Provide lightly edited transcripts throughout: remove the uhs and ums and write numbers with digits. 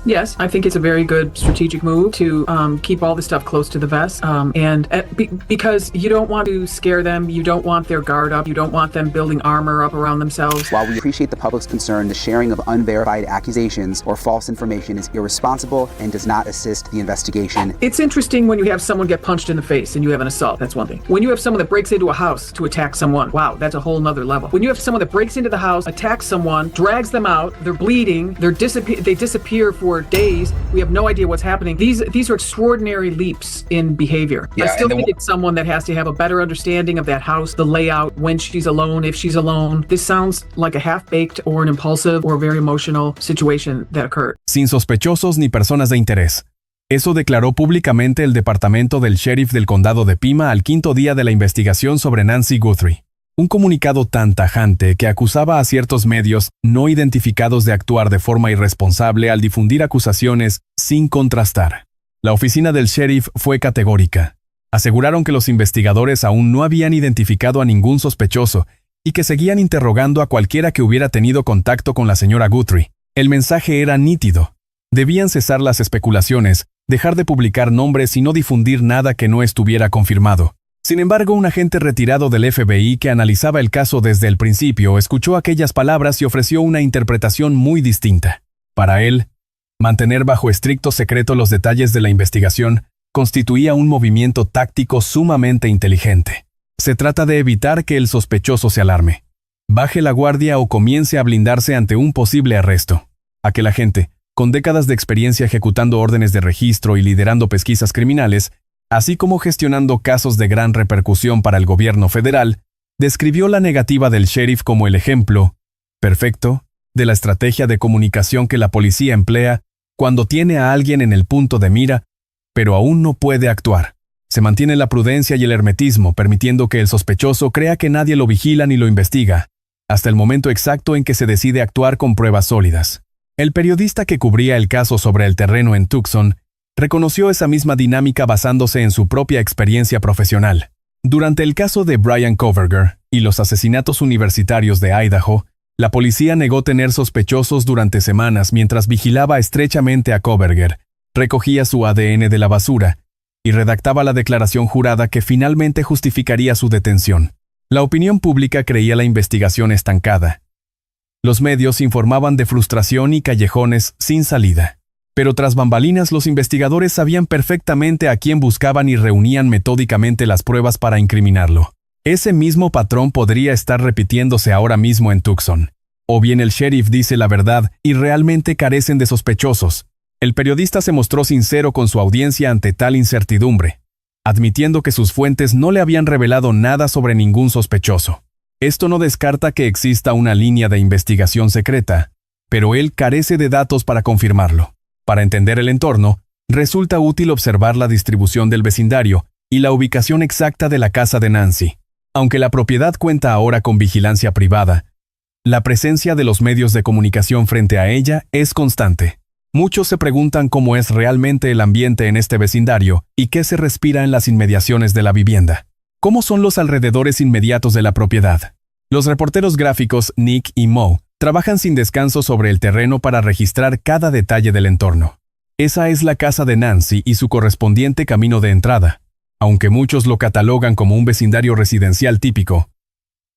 Yes, I think it's a very good strategic move to keep all the stuff close to the vest, because you don't want to scare them, you don't want their guard up, you don't want them building armor up around themselves. While we appreciate the public's concern, the sharing of unverified accusations or false information is irresponsible and does not assist the investigation. It's interesting when you have someone get punched in the face and you have an assault, that's one thing. When you have someone that breaks into a house to attack someone, wow, that's a whole nother level. When you have someone that breaks into the house, attacks someone, drags them out, they're bleeding, they disappear for days, we have no idea what's happening. These are extraordinary leaps in behavior. Yeah, I still think it's someone that has to have a better understanding of that house, the layout, when she's alone, if she's alone. This sounds like a half-baked or an impulsive or very emotional situation that occurred. Sin sospechosos ni personas de interés. Eso declaró públicamente el departamento del sheriff del condado de Pima al quinto día de la investigación sobre Nancy Guthrie. Un comunicado tan tajante que acusaba a ciertos medios no identificados de actuar de forma irresponsable al difundir acusaciones sin contrastar. La oficina del sheriff fue categórica. Aseguraron que los investigadores aún no habían identificado a ningún sospechoso y que seguían interrogando a cualquiera que hubiera tenido contacto con la señora Guthrie. El mensaje era nítido. Debían cesar las especulaciones, dejar de publicar nombres y no difundir nada que no estuviera confirmado. Sin embargo, un agente retirado del FBI que analizaba el caso desde el principio escuchó aquellas palabras y ofreció una interpretación muy distinta. Para él, mantener bajo estricto secreto los detalles de la investigación constituía un movimiento táctico sumamente inteligente. Se trata de evitar que el sospechoso se alarme, baje la guardia o comience a blindarse ante un posible arresto. Aquel agente, con décadas de experiencia ejecutando órdenes de registro y liderando pesquisas criminales, así como gestionando casos de gran repercusión para el gobierno federal, describió la negativa del sheriff como el ejemplo perfecto de la estrategia de comunicación que la policía emplea cuando tiene a alguien en el punto de mira, pero aún no puede actuar. Se mantiene la prudencia y el hermetismo, permitiendo que el sospechoso crea que nadie lo vigila ni lo investiga, hasta el momento exacto en que se decide actuar con pruebas sólidas. El periodista que cubría el caso sobre el terreno en Tucson reconoció esa misma dinámica basándose en su propia experiencia profesional. Durante el caso de Bryan Kohberger y los asesinatos universitarios de Idaho, la policía negó tener sospechosos durante semanas mientras vigilaba estrechamente a Kohberger, recogía su ADN de la basura y redactaba la declaración jurada que finalmente justificaría su detención. La opinión pública creía la investigación estancada. Los medios informaban de frustración y callejones sin salida. Pero tras bambalinas los investigadores sabían perfectamente a quién buscaban y reunían metódicamente las pruebas para incriminarlo. Ese mismo patrón podría estar repitiéndose ahora mismo en Tucson. O bien el sheriff dice la verdad y realmente carecen de sospechosos. El periodista se mostró sincero con su audiencia ante tal incertidumbre, admitiendo que sus fuentes no le habían revelado nada sobre ningún sospechoso. Esto no descarta que exista una línea de investigación secreta, pero él carece de datos para confirmarlo. Para entender el entorno, resulta útil observar la distribución del vecindario y la ubicación exacta de la casa de Nancy. Aunque la propiedad cuenta ahora con vigilancia privada, la presencia de los medios de comunicación frente a ella es constante. Muchos se preguntan cómo es realmente el ambiente en este vecindario y qué se respira en las inmediaciones de la vivienda. ¿Cómo son los alrededores inmediatos de la propiedad? Los reporteros gráficos Nick y Mo trabajan sin descanso sobre el terreno para registrar cada detalle del entorno. Esa es la casa de Nancy y su correspondiente camino de entrada, aunque muchos lo catalogan como un vecindario residencial típico.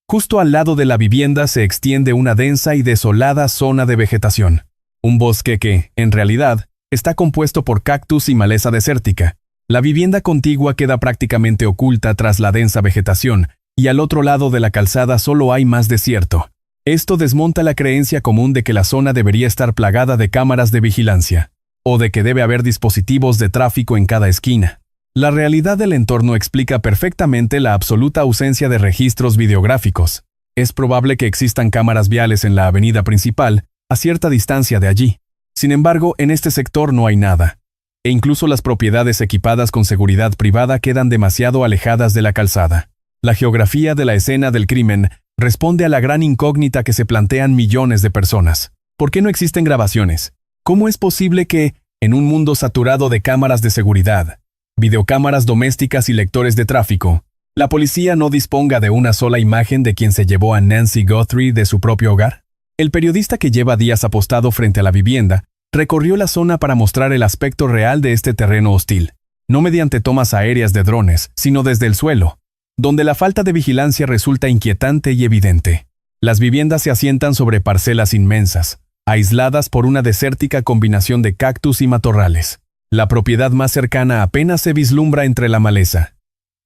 Justo al lado de la vivienda se extiende una densa y desolada zona de vegetación, un bosque que, en realidad, está compuesto por cactus y maleza desértica. La vivienda contigua queda prácticamente oculta tras la densa vegetación, y al otro lado de la calzada solo hay más desierto. Esto desmonta la creencia común de que la zona debería estar plagada de cámaras de vigilancia, o de que debe haber dispositivos de tráfico en cada esquina. La realidad del entorno explica perfectamente la absoluta ausencia de registros videográficos. Es probable que existan cámaras viales en la avenida principal, a cierta distancia de allí. Sin embargo, en este sector no hay nada, e incluso las propiedades equipadas con seguridad privada quedan demasiado alejadas de la calzada. La geografía de la escena del crimen responde a la gran incógnita que se plantean millones de personas. ¿Por qué no existen grabaciones? ¿Cómo es posible que, en un mundo saturado de cámaras de seguridad, videocámaras domésticas y lectores de tráfico, la policía no disponga de una sola imagen de quien se llevó a Nancy Guthrie de su propio hogar? El periodista que lleva días apostado frente a la vivienda recorrió la zona para mostrar el aspecto real de este terreno hostil, no mediante tomas aéreas de drones, sino desde el suelo, donde la falta de vigilancia resulta inquietante y evidente. Las viviendas se asientan sobre parcelas inmensas, aisladas por una desértica combinación de cactus y matorrales. La propiedad más cercana apenas se vislumbra entre la maleza.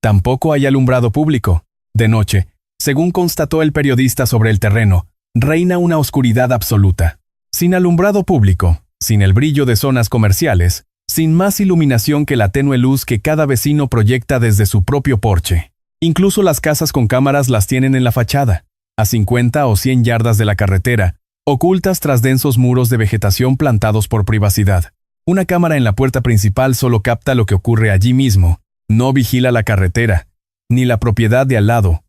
Tampoco hay alumbrado público. De noche, según constató el periodista sobre el terreno, reina una oscuridad absoluta. Sin alumbrado público, sin el brillo de zonas comerciales, sin más iluminación que la tenue luz que cada vecino proyecta desde su propio porche. Incluso las casas con cámaras las tienen en la fachada, a 50 o 100 yardas de la carretera, ocultas tras densos muros de vegetación plantados por privacidad. Una cámara en la puerta principal solo capta lo que ocurre allí mismo, no vigila la carretera, ni la propiedad de al lado,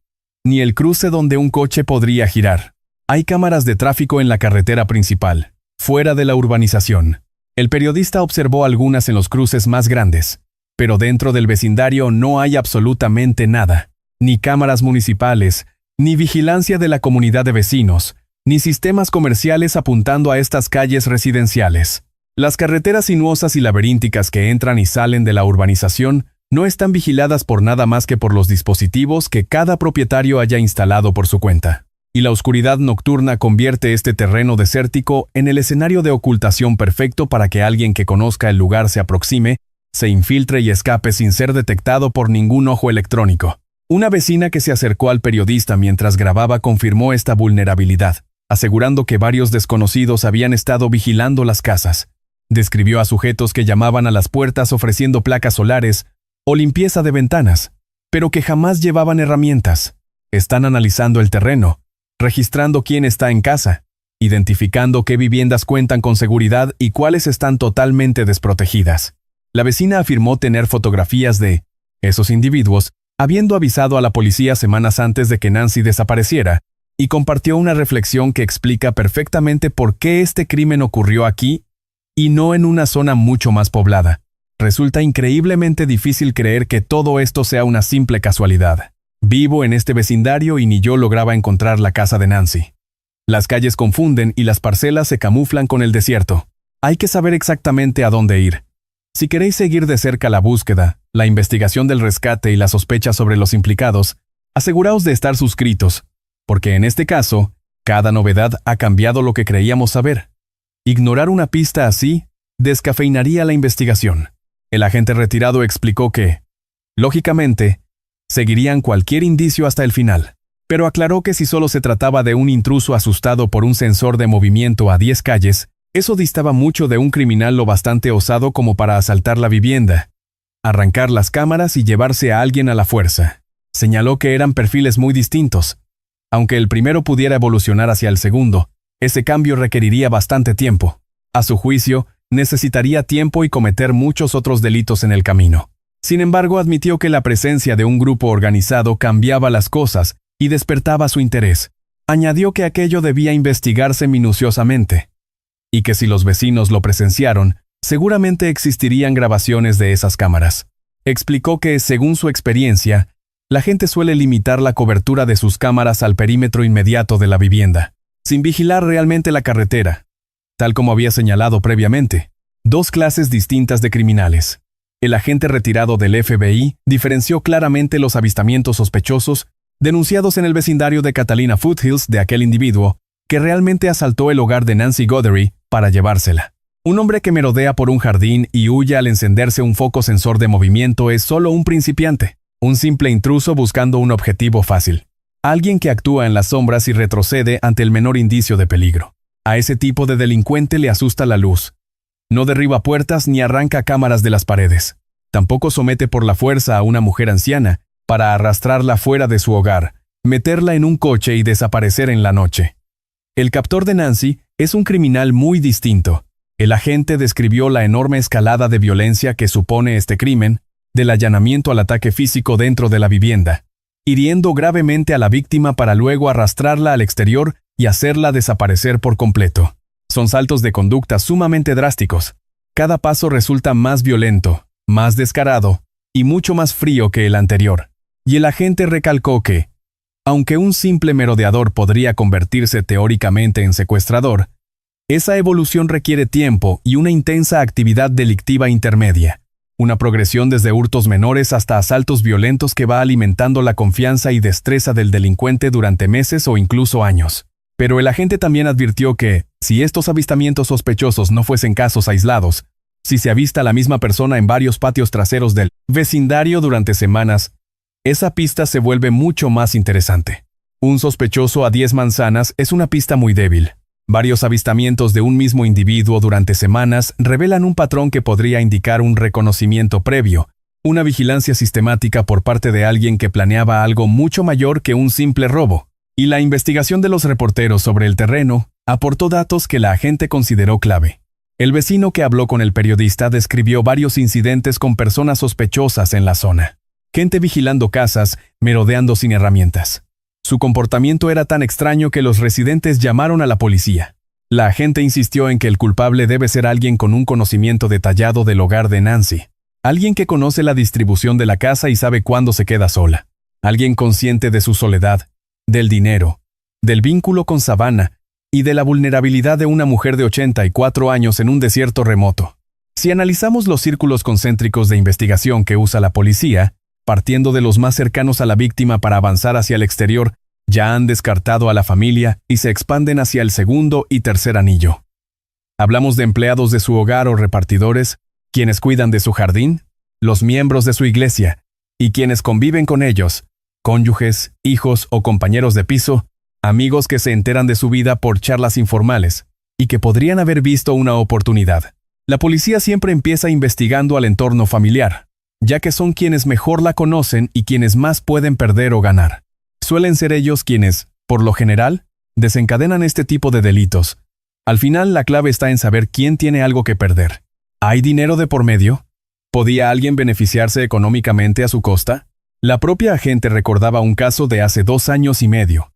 ni el cruce donde un coche podría girar. Hay cámaras de tráfico en la carretera principal, fuera de la urbanización. El periodista observó algunas en los cruces más grandes, pero dentro del vecindario no hay absolutamente nada, ni cámaras municipales, ni vigilancia de la comunidad de vecinos, ni sistemas comerciales apuntando a estas calles residenciales. Las carreteras sinuosas y laberínticas que entran y salen de la urbanización no están vigiladas por nada más que por los dispositivos que cada propietario haya instalado por su cuenta. Y la oscuridad nocturna convierte este terreno desértico en el escenario de ocultación perfecto para que alguien que conozca el lugar se aproxime, se infiltre y escape sin ser detectado por ningún ojo electrónico. Una vecina que se acercó al periodista mientras grababa confirmó esta vulnerabilidad, asegurando que varios desconocidos habían estado vigilando las casas. Describió a sujetos que llamaban a las puertas ofreciendo placas solares o limpieza de ventanas, pero que jamás llevaban herramientas. Están analizando el terreno, registrando quién está en casa, identificando qué viviendas cuentan con seguridad y cuáles están totalmente desprotegidas. La vecina afirmó tener fotografías de esos individuos, habiendo avisado a la policía semanas antes de que Nancy desapareciera, y compartió una reflexión que explica perfectamente por qué este crimen ocurrió aquí y no en una zona mucho más poblada. Resulta increíblemente difícil creer que todo esto sea una simple casualidad. Vivo en este vecindario y ni yo lograba encontrar la casa de Nancy. Las calles confunden y las parcelas se camuflan con el desierto. Hay que saber exactamente a dónde ir. Si queréis seguir de cerca la búsqueda, la investigación del rescate y la sospecha sobre los implicados, aseguraos de estar suscritos, porque en este caso, cada novedad ha cambiado lo que creíamos saber. Ignorar una pista así descafeinaría la investigación. El agente retirado explicó que, lógicamente, seguirían cualquier indicio hasta el final, pero aclaró que si solo se trataba de un intruso asustado por un sensor de movimiento a 10 calles, eso distaba mucho de un criminal lo bastante osado como para asaltar la vivienda, arrancar las cámaras y llevarse a alguien a la fuerza. Señaló que eran perfiles muy distintos. Aunque el primero pudiera evolucionar hacia el segundo, ese cambio requeriría bastante tiempo. A su juicio, necesitaría tiempo y cometer muchos otros delitos en el camino. Sin embargo, admitió que la presencia de un grupo organizado cambiaba las cosas y despertaba su interés. Añadió que aquello debía investigarse minuciosamente, y que si los vecinos lo presenciaron, seguramente existirían grabaciones de esas cámaras. Explicó que, según su experiencia, la gente suele limitar la cobertura de sus cámaras al perímetro inmediato de la vivienda, sin vigilar realmente la carretera. Tal como había señalado previamente, dos clases distintas de criminales. El agente retirado del FBI diferenció claramente los avistamientos sospechosos denunciados en el vecindario de Catalina Foothills de aquel individuo que realmente asaltó el hogar de Nancy Guthrie para llevársela. Un hombre que merodea por un jardín y huye al encenderse un foco sensor de movimiento es solo un principiante, un simple intruso buscando un objetivo fácil. Alguien que actúa en las sombras y retrocede ante el menor indicio de peligro. A ese tipo de delincuente le asusta la luz. No derriba puertas ni arranca cámaras de las paredes. Tampoco somete por la fuerza a una mujer anciana para arrastrarla fuera de su hogar, meterla en un coche y desaparecer en la noche. El captor de Nancy es un criminal muy distinto. El agente describió la enorme escalada de violencia que supone este crimen, del allanamiento al ataque físico dentro de la vivienda, hiriendo gravemente a la víctima para luego arrastrarla al exterior y hacerla desaparecer por completo. Son saltos de conducta sumamente drásticos. Cada paso resulta más violento, más descarado y mucho más frío que el anterior. Y el agente recalcó que, aunque un simple merodeador podría convertirse teóricamente en secuestrador, Esa evolución requiere tiempo y una intensa actividad delictiva intermedia. Una progresión desde hurtos menores hasta asaltos violentos que va alimentando la confianza y destreza del delincuente durante meses o incluso años. Pero el agente también advirtió que, si estos avistamientos sospechosos no fuesen casos aislados, si se avista a la misma persona en varios patios traseros del vecindario durante semanas, esa pista se vuelve mucho más interesante. Un sospechoso a 10 manzanas es una pista muy débil. Varios avistamientos de un mismo individuo durante semanas revelan un patrón que podría indicar un reconocimiento previo, una vigilancia sistemática por parte de alguien que planeaba algo mucho mayor que un simple robo. Y la investigación de los reporteros sobre el terreno aportó datos que la agente consideró clave. El vecino que habló con el periodista describió varios incidentes con personas sospechosas en la zona. Gente vigilando casas, merodeando sin herramientas. Su comportamiento era tan extraño que los residentes llamaron a la policía. La agente insistió en que el culpable debe ser alguien con un conocimiento detallado del hogar de Nancy. Alguien que conoce la distribución de la casa y sabe cuándo se queda sola. Alguien consciente de su soledad, del dinero, del vínculo con Savannah y de la vulnerabilidad de una mujer de 84 años en un desierto remoto. Si analizamos los círculos concéntricos de investigación que usa la policía, partiendo de los más cercanos a la víctima para avanzar hacia el exterior, ya han descartado a la familia y se expanden hacia el segundo y tercer anillo. Hablamos de empleados de su hogar o repartidores, quienes cuidan de su jardín, los miembros de su iglesia, y quienes conviven con ellos, cónyuges, hijos o compañeros de piso, amigos que se enteran de su vida por charlas informales, y que podrían haber visto una oportunidad. La policía siempre empieza investigando al entorno familiar, ya que son quienes mejor la conocen y quienes más pueden perder o ganar. Suelen ser ellos quienes, por lo general, desencadenan este tipo de delitos. Al final, la clave está en saber quién tiene algo que perder. ¿Hay dinero de por medio? ¿Podía alguien beneficiarse económicamente a su costa? La propia agente recordaba un caso de hace 2 años y medio,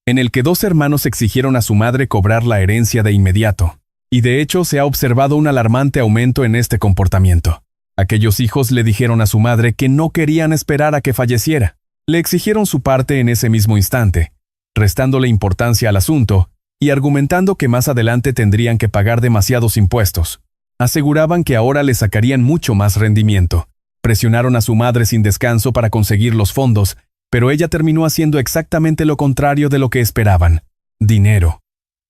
en el que 2 hermanos exigieron a su madre cobrar la herencia de inmediato, y de hecho se ha observado un alarmante aumento en este comportamiento. Aquellos hijos le dijeron a su madre que no querían esperar a que falleciera. Le exigieron su parte en ese mismo instante, restándole importancia al asunto y argumentando que más adelante tendrían que pagar demasiados impuestos. Aseguraban que ahora le sacarían mucho más rendimiento. Presionaron a su madre sin descanso para conseguir los fondos, pero ella terminó haciendo exactamente lo contrario de lo que esperaban: dinero.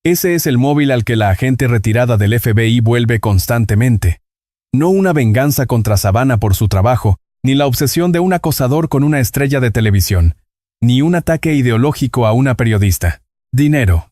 Ese es el móvil al que la agente retirada del FBI vuelve constantemente. No una venganza contra Savannah por su trabajo, ni la obsesión de un acosador con una estrella de televisión, ni un ataque ideológico a una periodista. Dinero.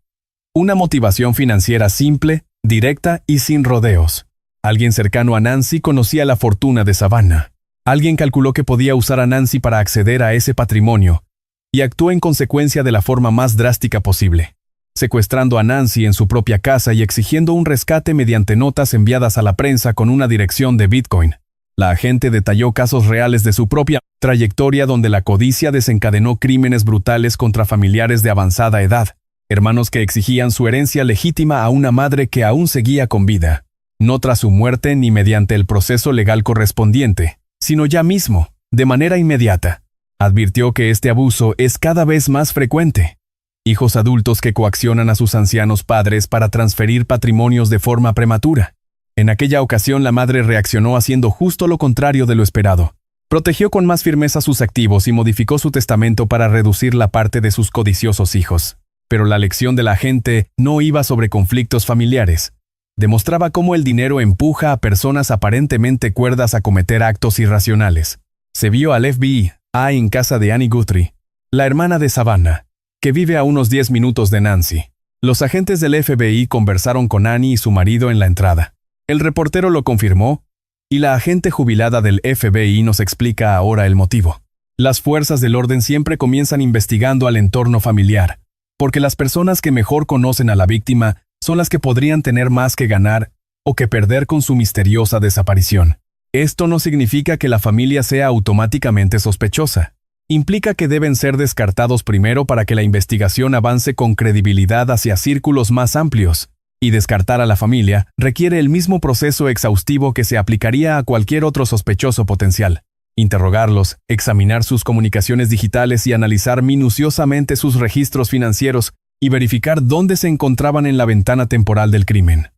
Una motivación financiera simple, directa y sin rodeos. Alguien cercano a Nancy conocía la fortuna de Savannah. Alguien calculó que podía usar a Nancy para acceder a ese patrimonio, y actuó en consecuencia de la forma más drástica posible, secuestrando a Nancy en su propia casa y exigiendo un rescate mediante notas enviadas a la prensa con una dirección de Bitcoin. La agente detalló casos reales de su propia trayectoria donde la codicia desencadenó crímenes brutales contra familiares de avanzada edad, hermanos que exigían su herencia legítima a una madre que aún seguía con vida, no tras su muerte ni mediante el proceso legal correspondiente, sino ya mismo, de manera inmediata. Advirtió que este abuso es cada vez más frecuente. Hijos adultos que coaccionan a sus ancianos padres para transferir patrimonios de forma prematura. En aquella ocasión la madre reaccionó haciendo justo lo contrario de lo esperado. Protegió con más firmeza sus activos y modificó su testamento para reducir la parte de sus codiciosos hijos. Pero la lección de la agente no iba sobre conflictos familiares. Demostraba cómo el dinero empuja a personas aparentemente cuerdas a cometer actos irracionales. Se vio al FBI en casa de Annie Guthrie, la hermana de Savannah, que vive a unos 10 minutos de Nancy. Los agentes del FBI conversaron con Annie y su marido en la entrada. El reportero lo confirmó, y la agente jubilada del FBI nos explica ahora el motivo. Las fuerzas del orden siempre comienzan investigando al entorno familiar, porque las personas que mejor conocen a la víctima son las que podrían tener más que ganar o que perder con su misteriosa desaparición. Esto no significa que la familia sea automáticamente sospechosa. Implica que deben ser descartados primero para que la investigación avance con credibilidad hacia círculos más amplios. Y descartar a la familia requiere el mismo proceso exhaustivo que se aplicaría a cualquier otro sospechoso potencial. Interrogarlos, examinar sus comunicaciones digitales y analizar minuciosamente sus registros financieros y verificar dónde se encontraban en la ventana temporal del crimen.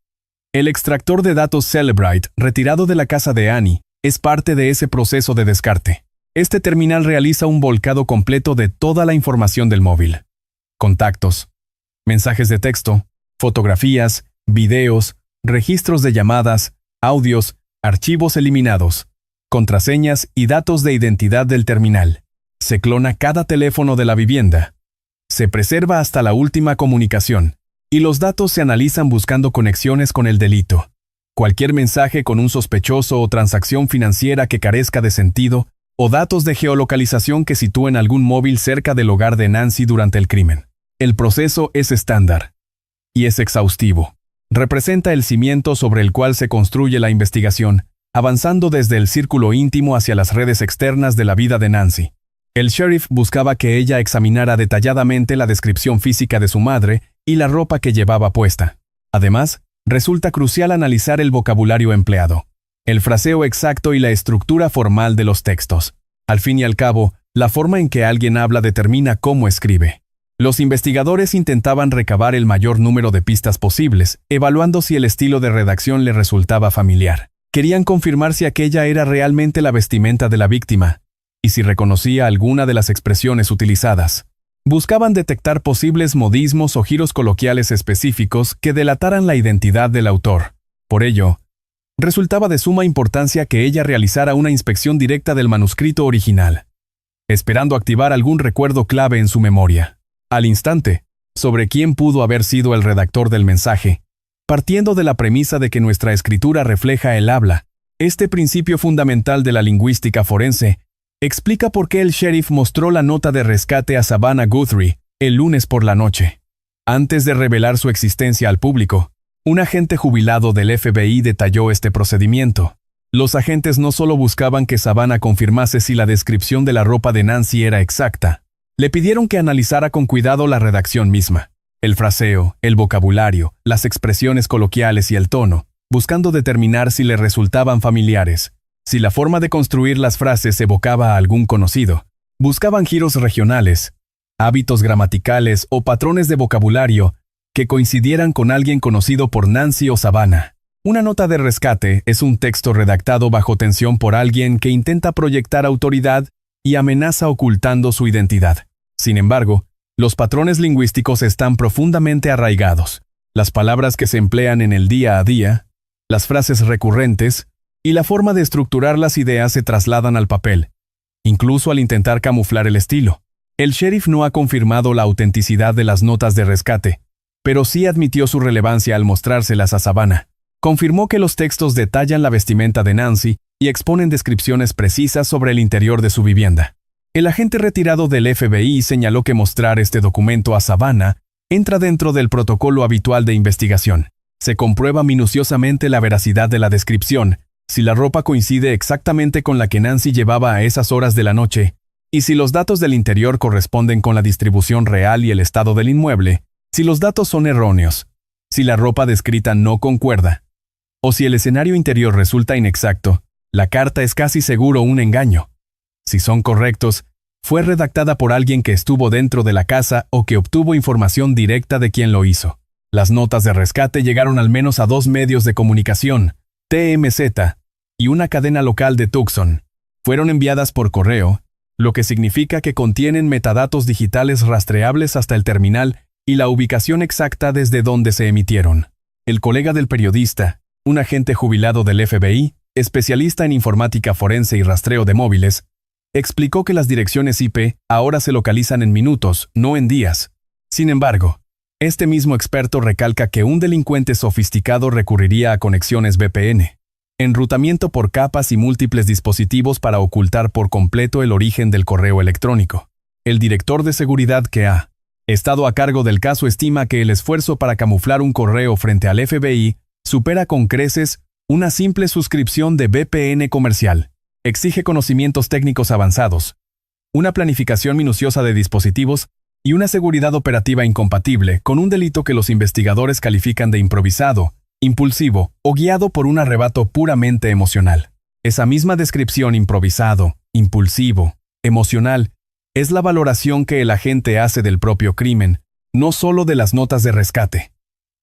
El extractor de datos Cellebrite, retirado de la casa de Annie, es parte de ese proceso de descarte. Este terminal realiza un volcado completo de toda la información del móvil. Contactos, mensajes de texto, fotografías, videos, registros de llamadas, audios, archivos eliminados, contraseñas y datos de identidad del terminal. Se clona cada teléfono de la vivienda. Se preserva hasta la última comunicación, y los datos se analizan buscando conexiones con el delito. Cualquier mensaje con un sospechoso o transacción financiera que carezca de sentido, o datos de geolocalización que sitúen algún móvil cerca del hogar de Nancy durante el crimen. El proceso es estándar y es exhaustivo. Representa el cimiento sobre el cual se construye la investigación, avanzando desde el círculo íntimo hacia las redes externas de la vida de Nancy. El sheriff buscaba que ella examinara detalladamente la descripción física de su madre y la ropa que llevaba puesta. Además, resulta crucial analizar el vocabulario empleado, el fraseo exacto y la estructura formal de los textos. Al fin y al cabo, la forma en que alguien habla determina cómo escribe. Los investigadores intentaban recabar el mayor número de pistas posibles, evaluando si el estilo de redacción le resultaba familiar. Querían confirmar si aquella era realmente la vestimenta de la víctima, y si reconocía alguna de las expresiones utilizadas. Buscaban detectar posibles modismos o giros coloquiales específicos que delataran la identidad del autor. Por ello, resultaba de suma importancia que ella realizara una inspección directa del manuscrito original, esperando activar algún recuerdo clave en su memoria. Al instante, sobre quién pudo haber sido el redactor del mensaje, partiendo de la premisa de que nuestra escritura refleja el habla. Este principio fundamental de la lingüística forense explica por qué el sheriff mostró la nota de rescate a Savannah Guthrie el lunes por la noche. Antes de revelar su existencia al público, un agente jubilado del FBI detalló este procedimiento. Los agentes no solo buscaban que Savannah confirmase si la descripción de la ropa de Nancy era exacta, le pidieron que analizara con cuidado la redacción misma, el fraseo, el vocabulario, las expresiones coloquiales y el tono, buscando determinar si le resultaban familiares. Si la forma de construir las frases evocaba a algún conocido, buscaban giros regionales, hábitos gramaticales o patrones de vocabulario que coincidieran con alguien conocido por Nancy o Savannah. Una nota de rescate es un texto redactado bajo tensión por alguien que intenta proyectar autoridad y amenaza ocultando su identidad. Sin embargo, los patrones lingüísticos están profundamente arraigados. Las palabras que se emplean en el día a día, las frases recurrentes, y la forma de estructurar las ideas se trasladan al papel, incluso al intentar camuflar el estilo. El sheriff no ha confirmado la autenticidad de las notas de rescate, pero sí admitió su relevancia al mostrárselas a Savannah. Confirmó que los textos detallan la vestimenta de Nancy y exponen descripciones precisas sobre el interior de su vivienda. El agente retirado del FBI señaló que mostrar este documento a Savannah entra dentro del protocolo habitual de investigación. Se comprueba minuciosamente la veracidad de la descripción, si la ropa coincide exactamente con la que Nancy llevaba a esas horas de la noche, y si los datos del interior corresponden con la distribución real y el estado del inmueble, si los datos son erróneos, si la ropa descrita no concuerda, o si el escenario interior resulta inexacto, la carta es casi seguro un engaño. Si son correctos, fue redactada por alguien que estuvo dentro de la casa o que obtuvo información directa de quien lo hizo. Las notas de rescate llegaron al menos a 2 medios de comunicación, TMZ, y una cadena local de Tucson. Fueron enviadas por correo, lo que significa que contienen metadatos digitales rastreables hasta el terminal y la ubicación exacta desde donde se emitieron. El colega del periodista, un agente jubilado del FBI, especialista en informática forense y rastreo de móviles, explicó que las direcciones IP ahora se localizan en minutos, no en días. Sin embargo, este mismo experto recalca que un delincuente sofisticado recurriría a conexiones VPN, enrutamiento por capas y múltiples dispositivos para ocultar por completo el origen del correo electrónico. El director de seguridad que ha estado a cargo del caso estima que el esfuerzo para camuflar un correo frente al FBI supera con creces una simple suscripción de VPN comercial. Exige conocimientos técnicos avanzados, una planificación minuciosa de dispositivos y una seguridad operativa incompatible con un delito que los investigadores califican de improvisado, impulsivo o guiado por un arrebato puramente emocional. Esa misma descripción improvisado, impulsivo, emocional, es la valoración que el agente hace del propio crimen, no solo de las notas de rescate.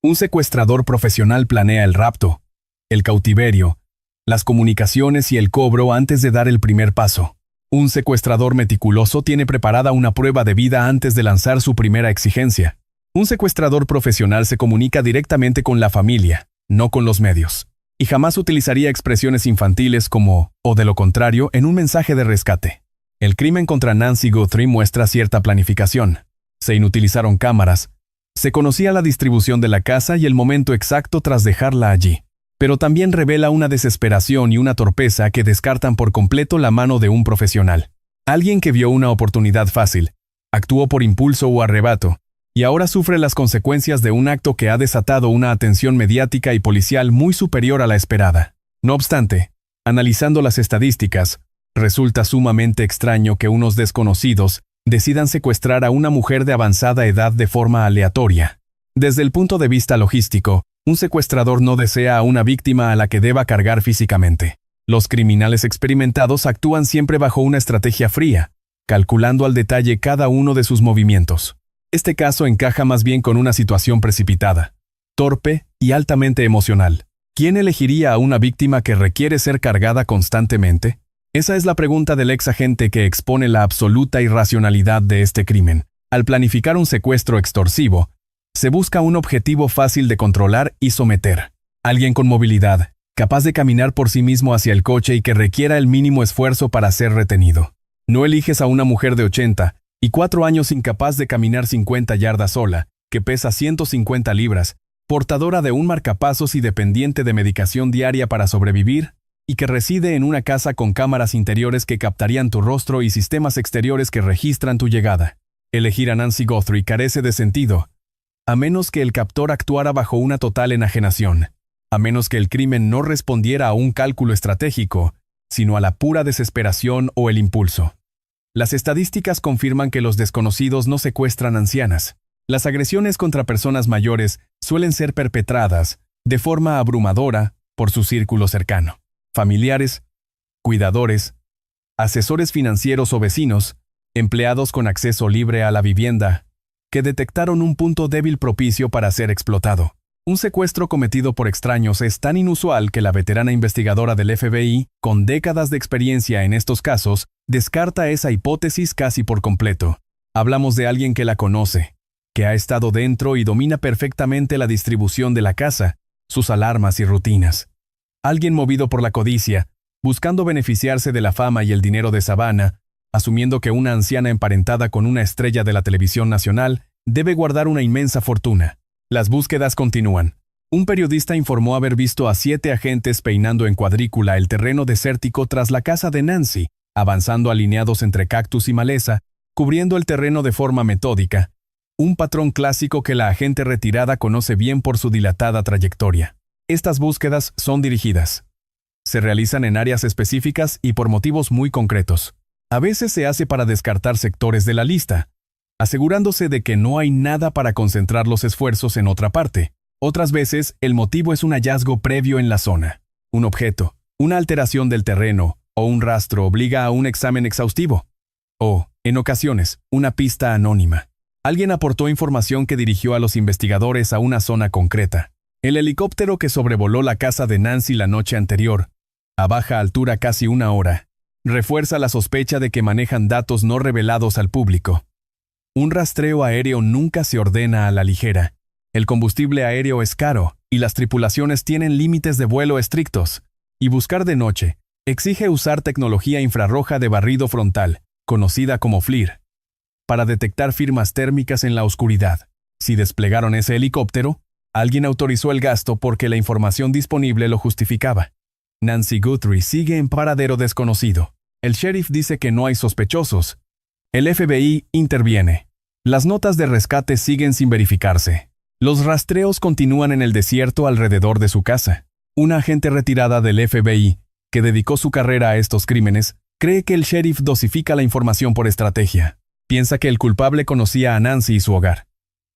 Un secuestrador profesional planea el rapto, el cautiverio, las comunicaciones y el cobro antes de dar el primer paso. Un secuestrador meticuloso tiene preparada una prueba de vida antes de lanzar su primera exigencia. Un secuestrador profesional se comunica directamente con la familia, no con los medios, y jamás utilizaría expresiones infantiles como «o de lo contrario» en un mensaje de rescate. El crimen contra Nancy Guthrie muestra cierta planificación. Se inutilizaron cámaras, se conocía la distribución de la casa y el momento exacto tras dejarla allí. Pero también revela una desesperación y una torpeza que descartan por completo la mano de un profesional. Alguien que vio una oportunidad fácil, actuó por impulso o arrebato, y ahora sufre las consecuencias de un acto que ha desatado una atención mediática y policial muy superior a la esperada. No obstante, analizando las estadísticas, resulta sumamente extraño que unos desconocidos decidan secuestrar a una mujer de avanzada edad de forma aleatoria. Desde el punto de vista logístico, un secuestrador no desea a una víctima a la que deba cargar físicamente. Los criminales experimentados actúan siempre bajo una estrategia fría, calculando al detalle cada uno de sus movimientos. Este caso encaja más bien con una situación precipitada, torpe y altamente emocional. ¿Quién elegiría a una víctima que requiere ser cargada constantemente? Esa es la pregunta del ex agente que expone la absoluta irracionalidad de este crimen. Al planificar un secuestro extorsivo, se busca un objetivo fácil de controlar y someter. Alguien con movilidad, capaz de caminar por sí mismo hacia el coche y que requiera el mínimo esfuerzo para ser retenido. No eliges a una mujer de 80 y 4 años incapaz de caminar 50 yardas sola, que pesa 150 libras, portadora de un marcapasos y dependiente de medicación diaria para sobrevivir, y que reside en una casa con cámaras interiores que captarían tu rostro y sistemas exteriores que registran tu llegada. Elegir a Nancy Guthrie carece de sentido, a menos que el captor actuara bajo una total enajenación, a menos que el crimen no respondiera a un cálculo estratégico, sino a la pura desesperación o el impulso. Las estadísticas confirman que los desconocidos no secuestran ancianas. Las agresiones contra personas mayores suelen ser perpetradas, de forma abrumadora, por su círculo cercano. Familiares, cuidadores, asesores financieros o vecinos, empleados con acceso libre a la vivienda, que detectaron un punto débil propicio para ser explotado. Un secuestro cometido por extraños es tan inusual que la veterana investigadora del FBI, con décadas de experiencia en estos casos, descarta esa hipótesis casi por completo. Hablamos de alguien que la conoce, que ha estado dentro y domina perfectamente la distribución de la casa, sus alarmas y rutinas. Alguien movido por la codicia, buscando beneficiarse de la fama y el dinero de Savannah, asumiendo que una anciana emparentada con una estrella de la televisión nacional debe guardar una inmensa fortuna. Las búsquedas continúan. Un periodista informó haber visto a 7 agentes peinando en cuadrícula el terreno desértico tras la casa de Nancy, avanzando alineados entre cactus y maleza, cubriendo el terreno de forma metódica, un patrón clásico que la agente retirada conoce bien por su dilatada trayectoria. Estas búsquedas son dirigidas. Se realizan en áreas específicas y por motivos muy concretos. A veces se hace para descartar sectores de la lista, asegurándose de que no hay nada para concentrar los esfuerzos en otra parte. Otras veces, el motivo es un hallazgo previo en la zona. Un objeto, una alteración del terreno o un rastro obliga a un examen exhaustivo. O, en ocasiones, una pista anónima. Alguien aportó información que dirigió a los investigadores a una zona concreta. El helicóptero que sobrevoló la casa de Nancy la noche anterior, a baja altura casi 1 hora, refuerza la sospecha de que manejan datos no revelados al público. Un rastreo aéreo nunca se ordena a la ligera. El combustible aéreo es caro y las tripulaciones tienen límites de vuelo estrictos. Y buscar de noche exige usar tecnología infrarroja de barrido frontal, conocida como FLIR, para detectar firmas térmicas en la oscuridad. Si desplegaron ese helicóptero, alguien autorizó el gasto porque la información disponible lo justificaba. Nancy Guthrie sigue en paradero desconocido. El sheriff dice que no hay sospechosos. El FBI interviene. Las notas de rescate siguen sin verificarse. Los rastreos continúan en el desierto alrededor de su casa. Una agente retirada del FBI, que dedicó su carrera a estos crímenes, cree que el sheriff dosifica la información por estrategia. Piensa que el culpable conocía a Nancy y su hogar,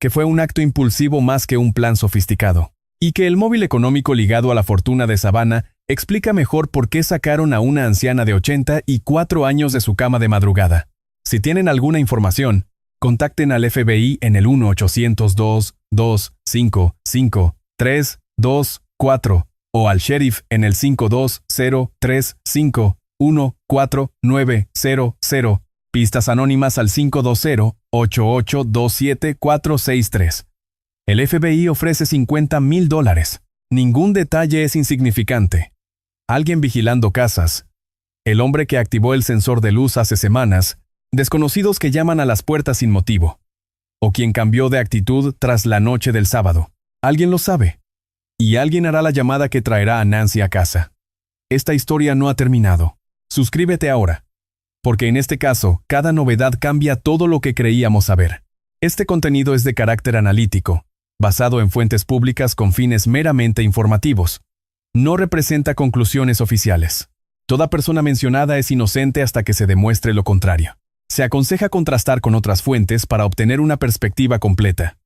que fue un acto impulsivo más que un plan sofisticado, y que el móvil económico ligado a la fortuna de Savannah explica mejor por qué sacaron a una anciana de 84 años de su cama de madrugada. Si tienen alguna información, Contacten al FBI en el 1-800-225-5324 o al sheriff en el 520-35-14900. Pistas anónimas al 520-8827-463. El FBI ofrece $50,000. Ningún detalle es insignificante. Alguien vigilando casas. El hombre que activó el sensor de luz hace semanas. Desconocidos que llaman a las puertas sin motivo. O quien cambió de actitud tras la noche del sábado. Alguien lo sabe. Y alguien hará la llamada que traerá a Nancy a casa. Esta historia no ha terminado. Suscríbete ahora. Porque en este caso, cada novedad cambia todo lo que creíamos saber. Este contenido es de carácter analítico, basado en fuentes públicas con fines meramente informativos. No representa conclusiones oficiales. Toda persona mencionada es inocente hasta que se demuestre lo contrario. Se aconseja contrastar con otras fuentes para obtener una perspectiva completa.